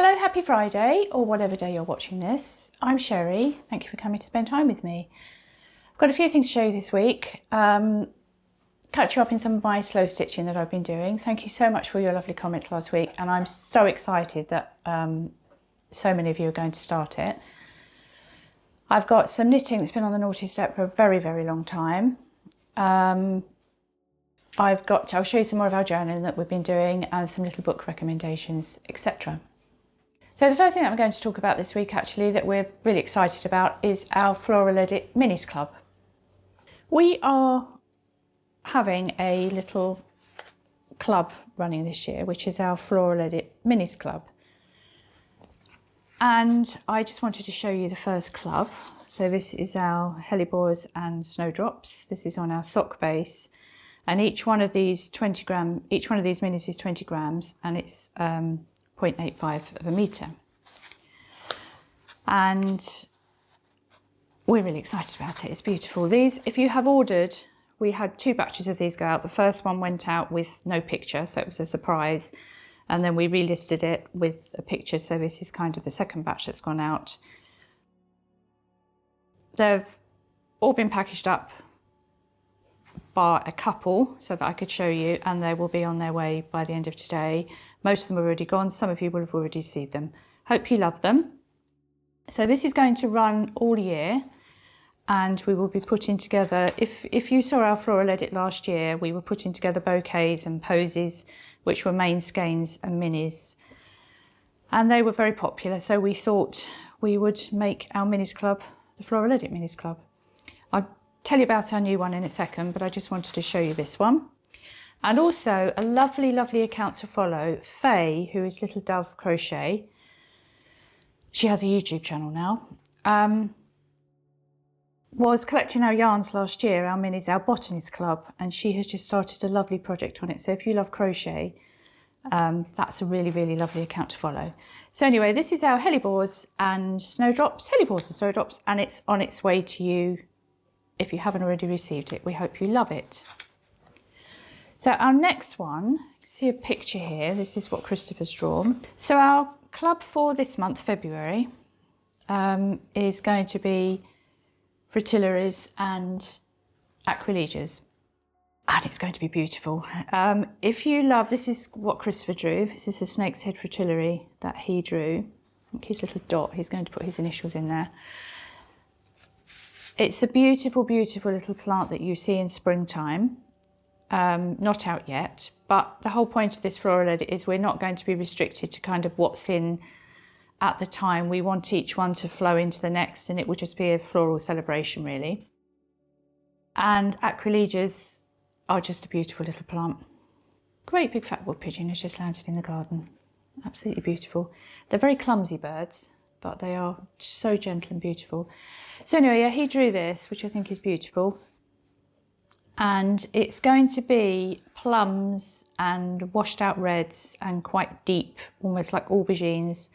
Hello, happy Friday, or whatever day you're watching this. I'm Sherry. Thank you for coming to spend time with me. I've got a few things to show you this week. Catch you up in some of my slow stitching that I've been doing. Thank you so much for your lovely comments last week, and I'm so excited that so many of you are going to start it. I've got some knitting that's been on the naughty step for a very, very long time. I'll show you some more of our journaling that we've been doing and some little book recommendations, etc. So the first thing that I'm going to talk about this week actually that we're really excited about is our Floral Edit Minis Club. We are having a little club running this year, which is our Floral Edit Minis Club. And I just wanted to show you the first club. So this is our hellebores and snowdrops. This is on our sock base. And each one of these minis is 20 grams and it's 0.85 of a metre. And we're really excited about it. It's beautiful. These, if you have ordered, we had 2 batches of these go out. The first one went out with no picture, so it was a surprise. And then we relisted it with a picture. So this is kind of the second batch that's gone out. They've all been packaged up by a couple so that I could show you, and they will be on their way by the end of today. Most of them are already gone. Some of you will have already received them. Hope you love them. So this is going to run all year, and we will be putting together, if you saw our Floral Edit last year, we were putting together bouquets and posies, which were main skeins and minis. And they were very popular, so we thought we would make our Minis Club the Floral Edit Minis Club. I'll tell you about our new one in a second, but I just wanted to show you this one. And also a lovely, lovely account to follow, Faye, who is Little Dove Crochet. She has a YouTube channel now. Was collecting our yarns last year, our minis, our Botanist Club, and she has just started a lovely project on it. So if you love crochet, that's a really, really lovely account to follow. So anyway, this is our hellebores and snowdrops, and it's on its way to you if you haven't already received it. We hope you love it. So our next one, see a picture here, this is what Christopher's drawn. So our club for this month, February, is going to be fritillaries and aquilegias, and it's going to be beautiful. If you love, this is what Christopher drew. This is a snake's head fritillary that he drew. I think his little dot, he's going to put his initials in there. It's a beautiful, beautiful little plant that you see in springtime. Not out yet, but the whole point of this Floral Edit is we're not going to be restricted to kind of what's in at the time. We want each one to flow into the next, and it will just be a floral celebration really. And aquilegias are just a beautiful little plant. Great big fat wood pigeon has just landed in the garden. Absolutely beautiful. They're very clumsy birds, but they are so gentle and beautiful. So anyway, yeah, he drew this, which I think is beautiful. And it's going to be plums and washed out reds and quite deep, almost like aubergines,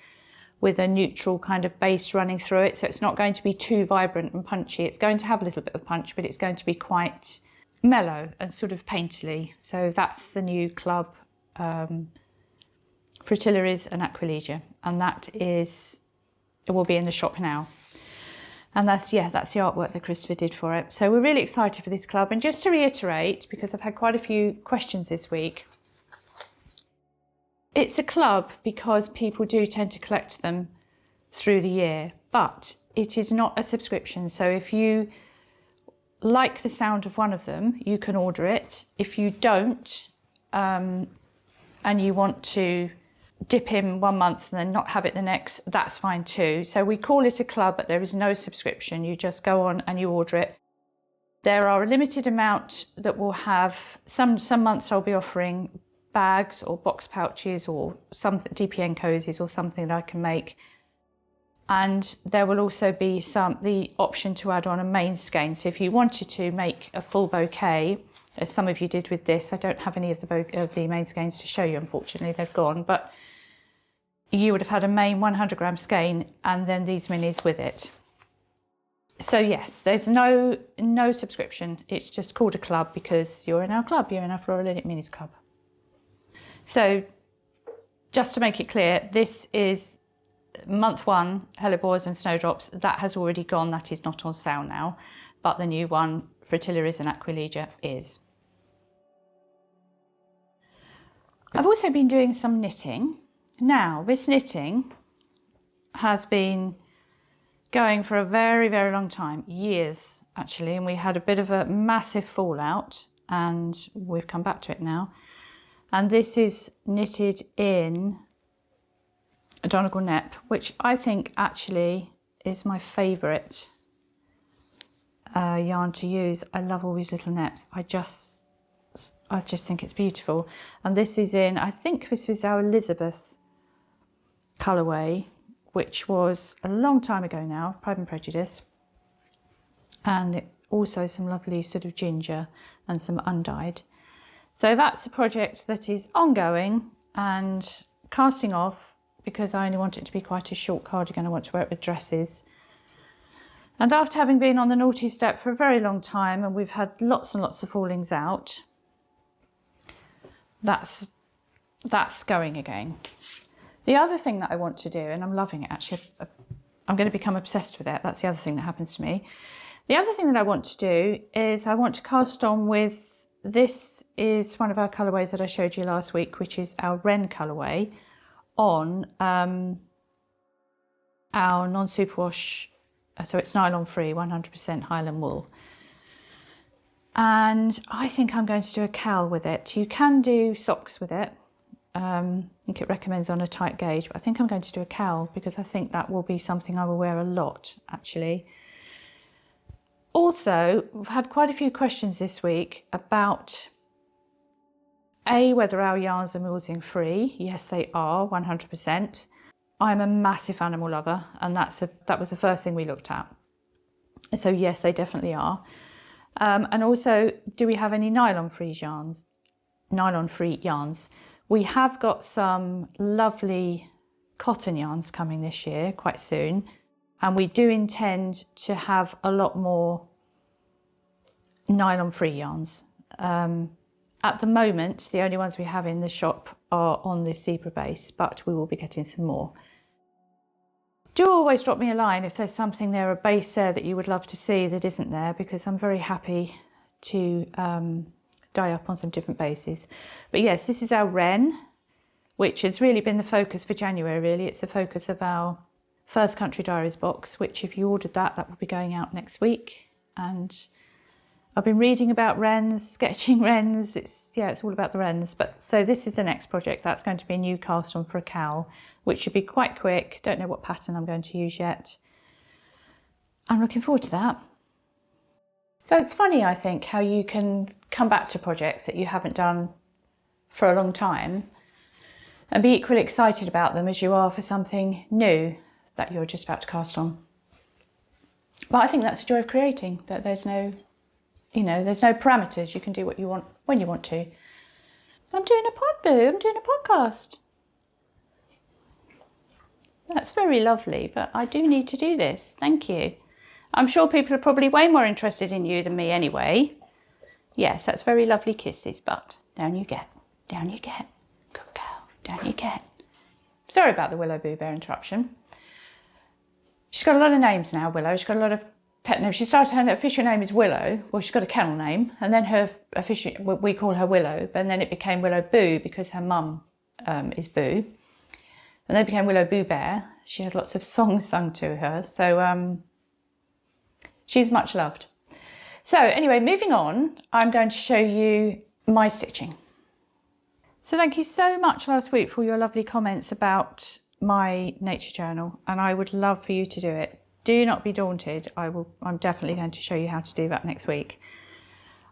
with a neutral kind of base running through it. So it's not going to be too vibrant and punchy. It's going to have a little bit of punch, but it's going to be quite mellow and sort of painterly. So that's the new club, fritillaries and aquilegia. And it will be in the shop now. And that's the artwork that Christopher did for it. So we're really excited for this club. And just to reiterate, because I've had quite a few questions this week, it's a club because people do tend to collect them through the year, but it is not a subscription. So if you like the sound of one of them, you can order it. If you don't, and you want to dip in 1 month and then not have it the next, that's fine too. So we call it a club, but there is no subscription. You just go on and you order it. There are a limited amount that will have, some months I'll be offering bags or box pouches or some DPN cozies or something that I can make. And there will also be the option to add on a main skein. So if you wanted to make a full bouquet, as some of you did with this, I don't have any of the main skeins to show you, unfortunately, they've gone, but you would have had a main 100 gram skein and then these minis with it. So yes, there's no subscription. It's just called a club because you're in our club, you're in our Floral Edit Minis Club. So just to make it clear, this is month 1, Hellebores and Snowdrops, that has already gone. That is not on sale now, but the new one, Fritillaries and Aquilegia, is. I've also been doing some knitting. Now, this knitting has been going for a very, very long time, years actually, and we had a bit of a massive fallout and we've come back to it now. And this is knitted in a Donegal Nep, which I think actually is my favourite yarn to use. I love all these little neps. I just think it's beautiful. And this is in, I think this was our Elizabeth colourway, which was a long time ago now, Pride and Prejudice. And also some lovely sort of ginger and some undyed. So that's a project that is ongoing and casting off, because I only want it to be quite a short cardigan. I want to wear it with dresses. And after having been on the naughty step for a very long time, and we've had lots and lots of fallings out, that's going again. The other thing that I want to do, and I'm loving it actually, I'm going to become obsessed with it. That's the other thing that happens to me. The other thing that I want to do is I want to cast on with, this is one of our colourways that I showed you last week, which is our Wren colourway, on our non-superwash, so it's nylon free, 100% Highland wool. And I think I'm going to do a cowl with it. You can do socks with it. I think it recommends on a tight gauge, but I think I'm going to do a cowl because I think that will be something I will wear a lot actually. Also, we've had quite a few questions this week about whether our yarns are mulesing free. Yes, they are, 100%. I'm a massive animal lover, and that was the first thing we looked at. So yes, they definitely are. And also, do we have any nylon-free yarns? Nylon-free yarns. We have got some lovely cotton yarns coming this year, quite soon. And we do intend to have a lot more nylon-free yarns. At the moment, the only ones we have in the shop are on this zebra base, but we will be getting some more. Do always drop me a line if there's something there, a base there that you would love to see that isn't there, because I'm very happy to dye up on some different bases. But yes, this is our Wren, which has really been the focus for January, really. It's the focus of our First Country Diaries box, which if you ordered that will be going out next week. And I've been reading about wrens, sketching wrens. It's all about the wrens. But so this is the next project. That's going to be a new cast on for a cowl, which should be quite quick. Don't know what pattern I'm going to use yet. I'm looking forward to that. So it's funny, I think, how you can come back to projects that you haven't done for a long time and be equally excited about them as you are for something new that you're just about to cast on. But I think that's the joy of creating, that there's no parameters. You can do what you want when you want to. I'm doing a pod, boo. I'm doing a podcast. That's very lovely, but I do need to do this. Thank you. I'm sure people are probably way more interested in you than me anyway. Yes, that's very lovely kisses, but down you get. Down you get. Good girl. Down you get. Sorry about the Willow Boo Bear interruption. She's got a lot of names now, Willow. She's got a lot of pet names. She started, her official name is Willow. Well, she's got a kennel name, and then her official, we call her Willow, but then it became Willow Boo because her mum is Boo. And then it became Willow Boo Bear. She has lots of songs sung to her, so she's much loved. So anyway, moving on, I'm going to show you my stitching. So thank you so much last week for your lovely comments about my nature journal, and I would love for you to do it. Do not be daunted. I'm definitely going to show you how to do that next week.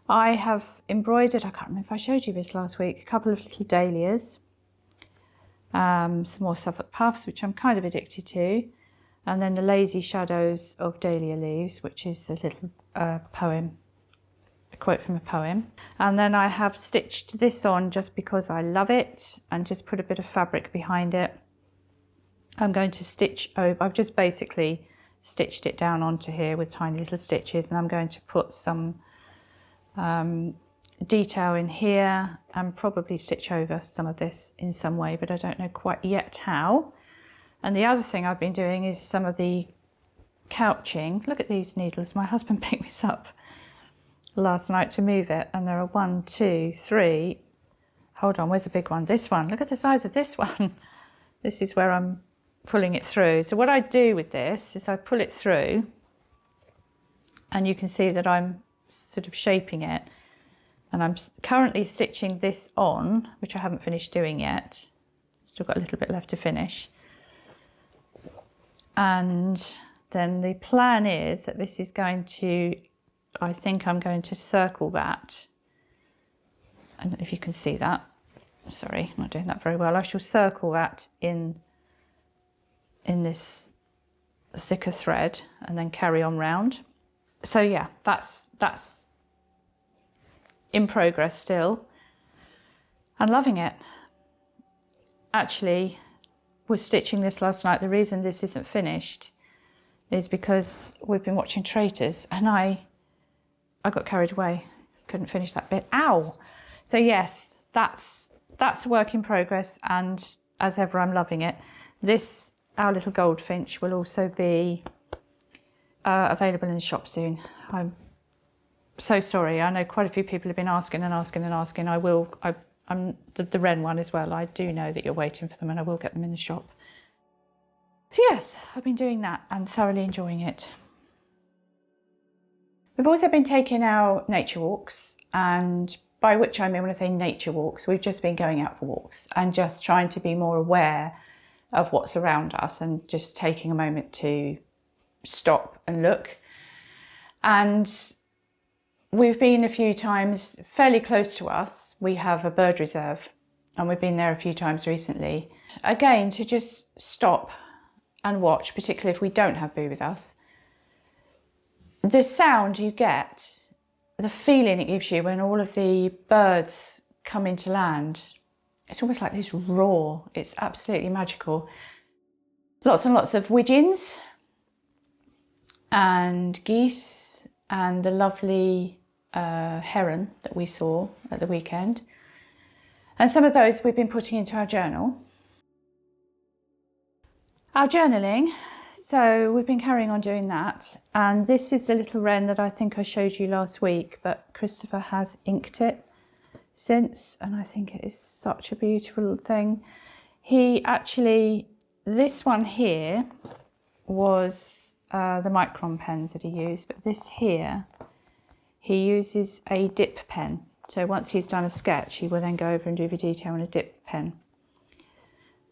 I have embroidered, I can't remember if I showed you this last week, a couple of little dahlias, some more Suffolk puffs, which I'm kind of addicted to, and then the lazy shadows of dahlia leaves, which is a little poem, a quote from a poem. And then I have stitched this on just because I love it and just put a bit of fabric behind it. I'm going to stitch over, I've just basically stitched it down onto here with tiny little stitches, and I'm going to put some detail in here and probably stitch over some of this in some way, but I don't know quite yet how. And the other thing I've been doing is some of the couching. Look at these needles. My husband picked this up last night to move it, and there are 1, 2, 3. Hold on, where's the big one? This one. Look at the size of this one. This is where I'm pulling it through. So what I do with this is I pull it through, and you can see that I'm sort of shaping it, and I'm currently stitching this on, which I haven't finished doing yet. Still got a little bit left to finish. And then the plan is that this is going to, I think I'm going to circle that. I don't know if you can see that. Sorry, I'm not doing that very well. I shall circle that in this thicker thread and then carry on round. So yeah, that's in progress still, and loving it. Actually, was stitching this last night. The reason this isn't finished is because we've been watching Traitors, and I got carried away, couldn't finish that bit. Ow! So yes, that's a work in progress, and as ever, I'm loving it. This, our little goldfinch, will also be available in the shop soon. I'm so sorry. I know quite a few people have been asking and asking and asking. I'm the wren one as well. I do know that you're waiting for them, and I will get them in the shop. So yes, I've been doing that and thoroughly enjoying it. We've also been taking our nature walks, and by which I mean, when I say nature walks, we've just been going out for walks and just trying to be more aware of what's around us and just taking a moment to stop and look. And we've been a few times fairly close to us. We have a bird reserve, and we've been there a few times recently. Again, to just stop and watch, particularly if we don't have Boo with us. The sound you get, the feeling it gives you when all of the birds come into land, it's almost like this roar. It's absolutely magical. Lots and lots of widgeons and geese and the lovely heron that we saw at the weekend. And some of those we've been putting into our journal. Our journaling, so we've been carrying on doing that. And this is the little wren that I think I showed you last week, but Christopher has inked it since, and I think it is such a beautiful thing. He actually, this one here was the micron pens that he used, but this here, he uses a dip pen. So once he's done a sketch, he will then go over and do the detail in a dip pen.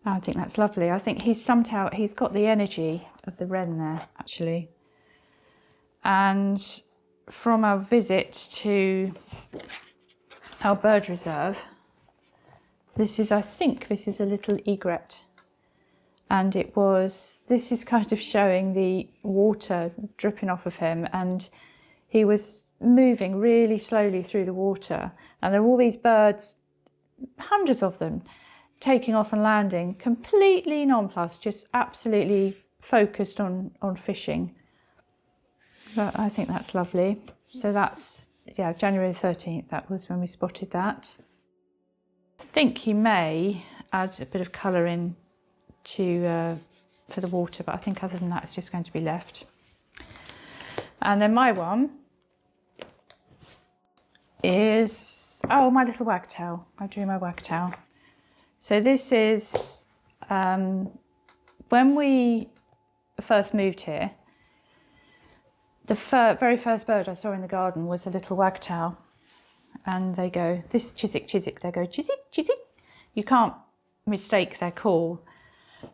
I think that's lovely. I think he's got the energy of the wren there, actually. And from our visit to our bird reserve, I think this is a little egret. And this is kind of showing the water dripping off of him, and he was moving really slowly through the water, and there were all these birds, hundreds of them, taking off and landing, completely nonplussed, just absolutely focused on fishing. But I think that's lovely. So that's, yeah, January 13th, that was when we spotted that. I think he may add a bit of colour in for the water, but I think other than that it's just going to be left. And then my one is, oh, my little wagtail. I drew my wagtail. So this is, when we first moved here, the very first bird I saw in the garden was a little wagtail. And they go, this chiswick, chiswick, they go, chiswick, chiswick. You can't mistake their call.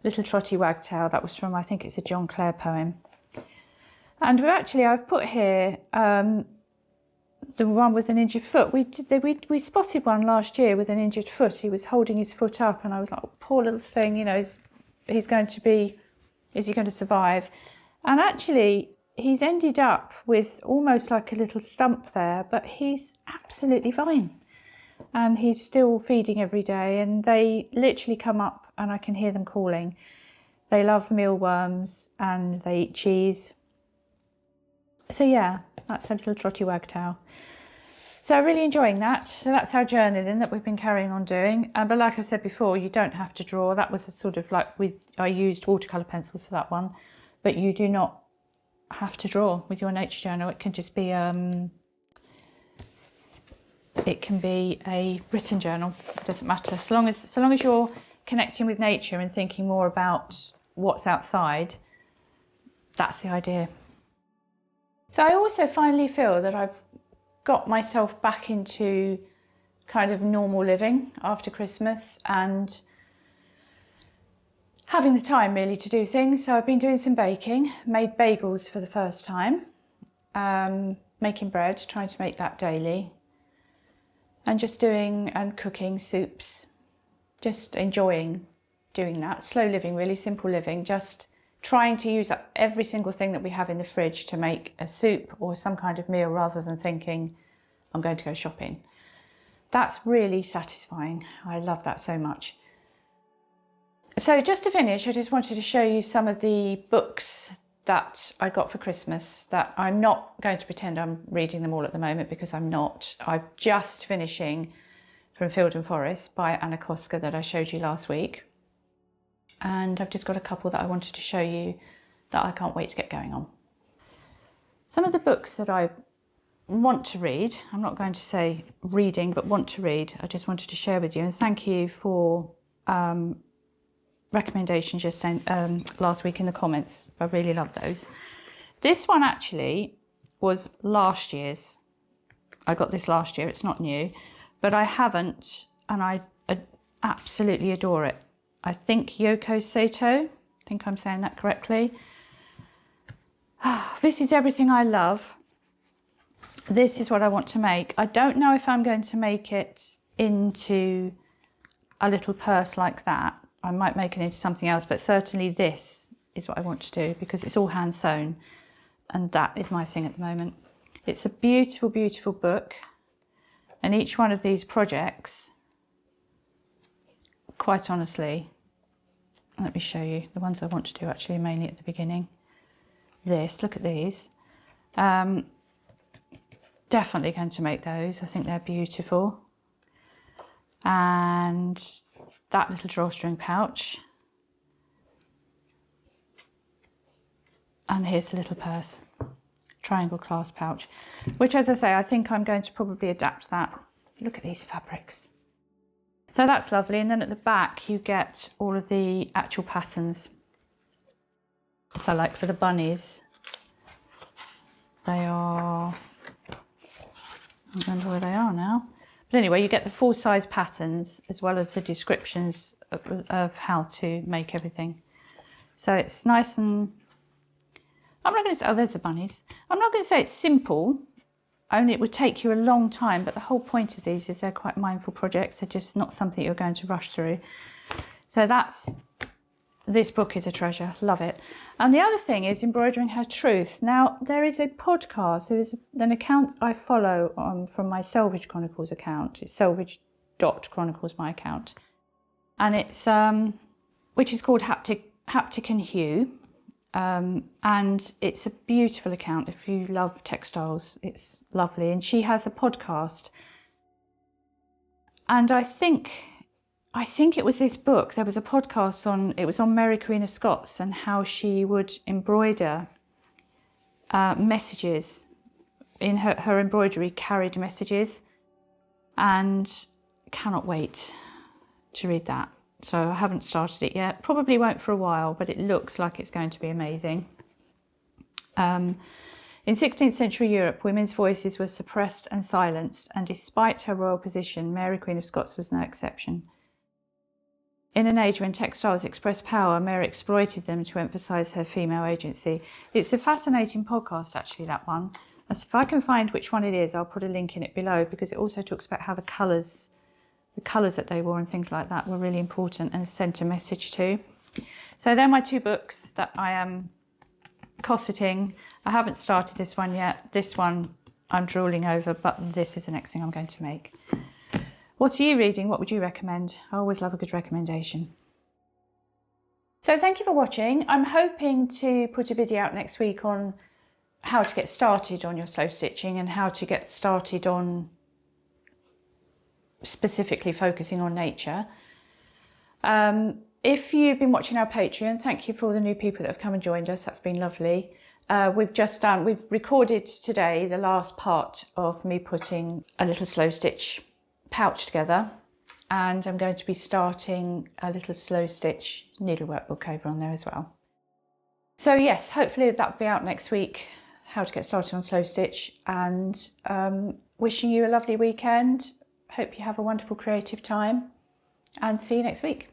Little trotty wagtail, that was from, I think it's a John Clare poem. And I've put here the one with an injured foot. We spotted one last year with an injured foot. He was holding his foot up, and I was like, oh, poor little thing, you know, is he going to survive? And actually, he's ended up with almost like a little stump there, but he's absolutely fine. And he's still feeding every day, and they literally come up and I can hear them calling. They love mealworms and they eat cheese. So yeah, that's a little trotty wagtail. So really enjoying that. So that's our journaling that we've been carrying on doing. But like I said before, you don't have to draw. That was a sort of like I used watercolour pencils for that one, but you do not have to draw with your nature journal. It can just be it can be a written journal. It doesn't matter, so long as you're connecting with nature and thinking more about what's outside. That's the idea. So I also finally feel that I've got myself back into kind of normal living after Christmas and having the time really to do things. So I've been doing some baking, made bagels for the first time, making bread, trying to make that daily, and just doing and cooking soups, just enjoying doing that. Slow living, really simple living, just trying to use up every single thing that we have in the fridge to make a soup or some kind of meal rather than thinking I'm going to go shopping. That's really satisfying. I love that so much. So just to finish, I just wanted to show you some of the books that I got for Christmas that I'm not going to pretend I'm reading them all at the moment, because I'm not. I'm just finishing From Field and Forest by Anna Koska that I showed you last week. And I've just got a couple that I wanted to show you that I can't wait to get going on. Some of the books that I want to read, I'm not going to say reading, but want to read, I just wanted to share with you. And thank you for recommendations just sent last week in the comments. I really love those. This one actually was last year's. I got this last year, it's not new, but I haven't, and I absolutely adore it. I think Yoko Sato, I think I'm saying that correctly. This is everything I love. This is what I want to make. I don't know if I'm going to make it into a little purse like that. I might make it into something else, but certainly this is what I want to do because it's all hand sewn, and that is my thing at the moment. It's a beautiful, beautiful book, and each one of these projects, quite honestly, let me show you the ones I want to do actually mainly at the beginning. Look at these. Definitely going to make those. I think they're beautiful. And that little drawstring pouch. And here's the little purse, triangle clasp pouch, which, as I say, I think I'm going to probably adapt that. Look at these fabrics. So that's lovely. And then at the back, you get all of the actual patterns. So like for the bunnies, they are, I don't remember where they are now. But anyway, you get the full size patterns as well as the descriptions of how to make everything. So it's nice, and I'm not going to say, oh, there's the bunnies. I'm not going to say it's simple, only it would take you a long time, but the whole point of these is they're quite mindful projects. They're just not something you're going to rush through. So this book is a treasure, love it. And the other thing is Embroidering Her Truth. Now, there is a podcast, there is an account I follow from my Selvage Chronicles account. It's selvage.chronicles, my account. And it's, which is called Haptic and Hue. And it's a beautiful account. If you love textiles, it's lovely. And she has a podcast. And I think it was this book. There was a podcast it was on Mary Queen of Scots and how she would embroider messages. In her embroidery carried messages, and cannot wait to read that. So I haven't started it yet. Probably won't for a while, but it looks like it's going to be amazing. In 16th century Europe, women's voices were suppressed and silenced, and despite her royal position, Mary Queen of Scots was no exception. In an age when textiles expressed power, Mary exploited them to emphasise her female agency. It's a fascinating podcast, actually, that one. If I can find which one it is, I'll put a link in it below, because it also talks about how the colours that they wore and things like that were really important and sent a message too. So they're my two books that I am cosseting. I haven't started this one yet. This one I'm drooling over, but this is the next thing I'm going to make. What are you reading? What would you recommend? I always love a good recommendation. So thank you for watching. I'm hoping to put a video out next week on how to get started on your sew stitching and how to get started on specifically focusing on nature. If you've been watching our Patreon, thank you for all the new people that have come and joined us. That's been lovely. We've recorded today the last part of me putting a little slow stitch pouch together, and I'm going to be starting a little slow stitch needlework book over on there as well. So yes, hopefully that'll be out next week, how to get started on slow stitch, and wishing you a lovely weekend. Hope you have a wonderful creative time, and see you next week.